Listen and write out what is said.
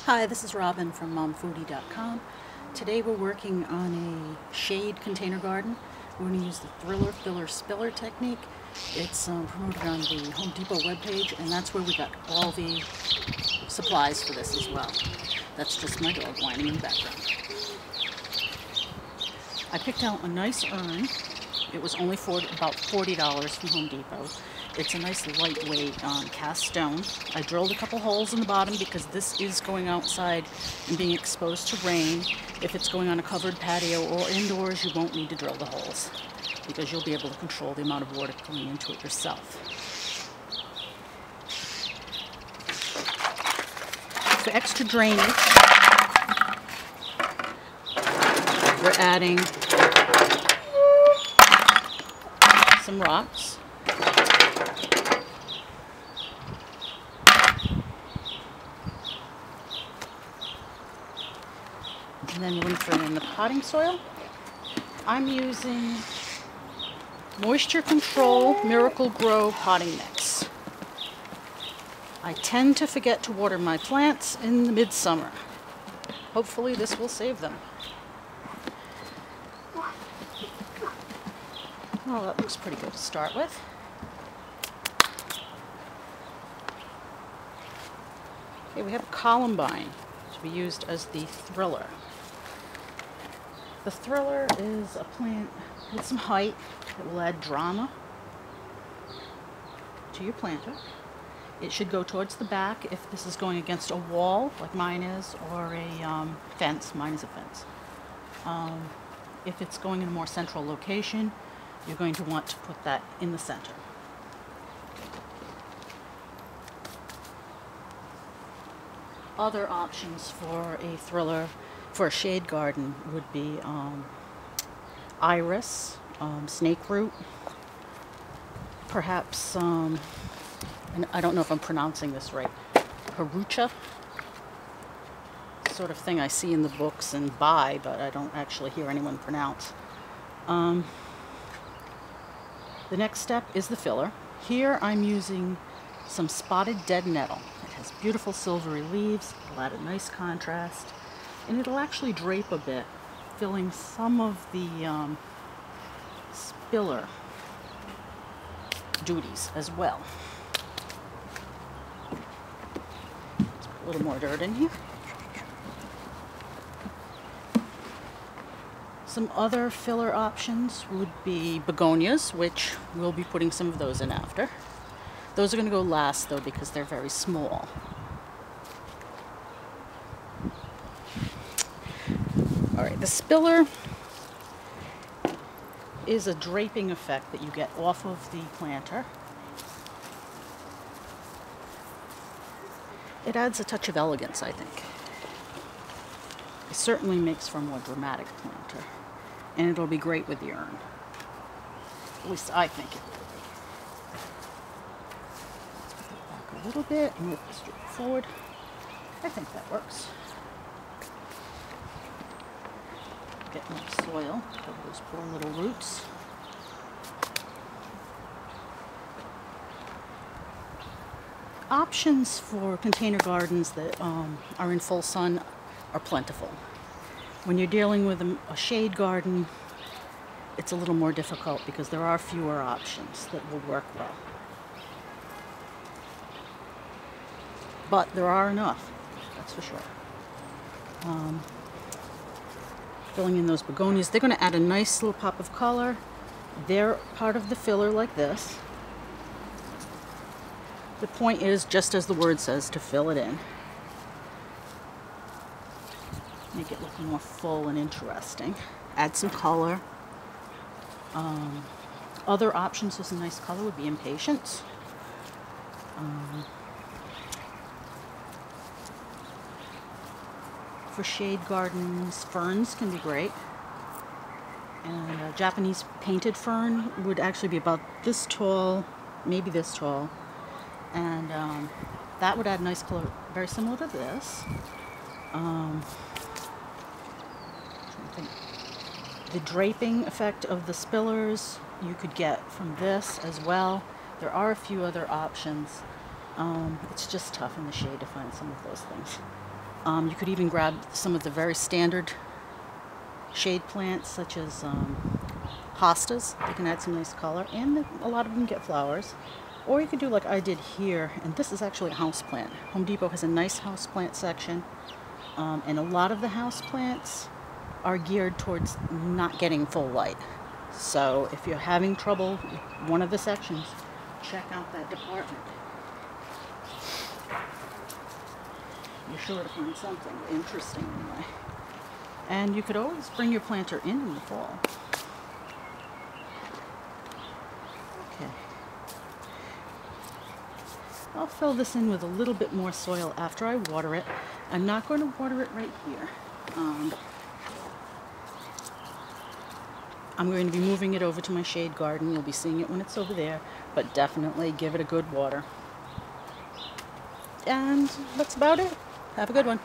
Hi, this is Robin from momfoodie.com. Today we're working on a shade container garden. We're going to use the Thriller Filler Spiller technique. It's promoted on the Home Depot webpage, and that's where we got all the supplies for this as well. That's just my dog whining in the background. I picked out a nice urn. It was only about $40 from Home Depot. It's a nice lightweight cast stone. I drilled a couple holes in the bottom because this is going outside and being exposed to rain. If it's going on a covered patio or indoors, you won't need to drill the holes because you'll be able to control the amount of water going into it yourself. For extra drainage, we're adding some rocks. And then we're going to throw in the potting soil. I'm using Moisture Control Miracle Grow potting mix. I tend to forget to water my plants in the midsummer. Hopefully this will save them. Well, that looks pretty good to start with. Okay, we have Columbine to be used as the Thriller. The Thriller is a plant with some height that will add drama to your planter. It should go towards the back if this is going against a wall, like mine is, or a fence. Mine is a fence. If it's going in a more central location, you're going to want to put that in the center. Other options for a Thriller, for a shade garden, would be iris, snake root, perhaps, and I don't know if I'm pronouncing this right, harucha, sort of thing I see in the books and buy, but I don't actually hear anyone pronounce. The next step is the filler. Here I'm using some spotted dead nettle. It has beautiful silvery leaves, it'll add a nice contrast, and it'll actually drape a bit, filling some of the spiller duties as well. Let's put a little more dirt in here. Some other filler options would be begonias, which we'll be putting some of those in after. Those are going to go last though because they're very small. Alright, the spiller is a draping effect that you get off of the planter. It adds a touch of elegance, I think. It certainly makes for a more dramatic planter. And it'll be great with the urn. At least I think it will be. Let's put that back a little bit and move this forward. I think that works. Get more soil, cover those poor little roots. Options for container gardens that are in full sun are plentiful. When you're dealing with a shade garden, it's a little more difficult because there are fewer options that will work well. But there are enough, that's for sure. Filling in those begonias, they're going to add a nice little pop of color. They're part of the filler like this. The point is, just as the word says, to fill it in. Make it look more full and interesting. Add some color. Other options with some nice color would be impatiens. For shade gardens, ferns can be great. And Japanese painted fern would actually be about this tall, maybe this tall. And that would add nice color, very similar to this. The draping effect of the spillers you could get from this as well. There are a few other options. It's just tough in the shade to find some of those things. You could even grab some of the very standard shade plants, such as hostas. They can add some nice color, and a lot of them get flowers. Or you could do like I did here, and this is actually a house plant. Home Depot has a nice house plant section, and a lot of the house plants are geared towards not getting full light. So if you're having trouble with one of the sections, check out that department. You're sure to find something interesting anyway. And you could always bring your planter in the fall. Okay. I'll fill this in with a little bit more soil after I water it. I'm not going to water it right here. I'm going to be moving it over to my shade garden. You'll be seeing it when it's over there, but definitely give it a good water. And that's about it. Have a good one.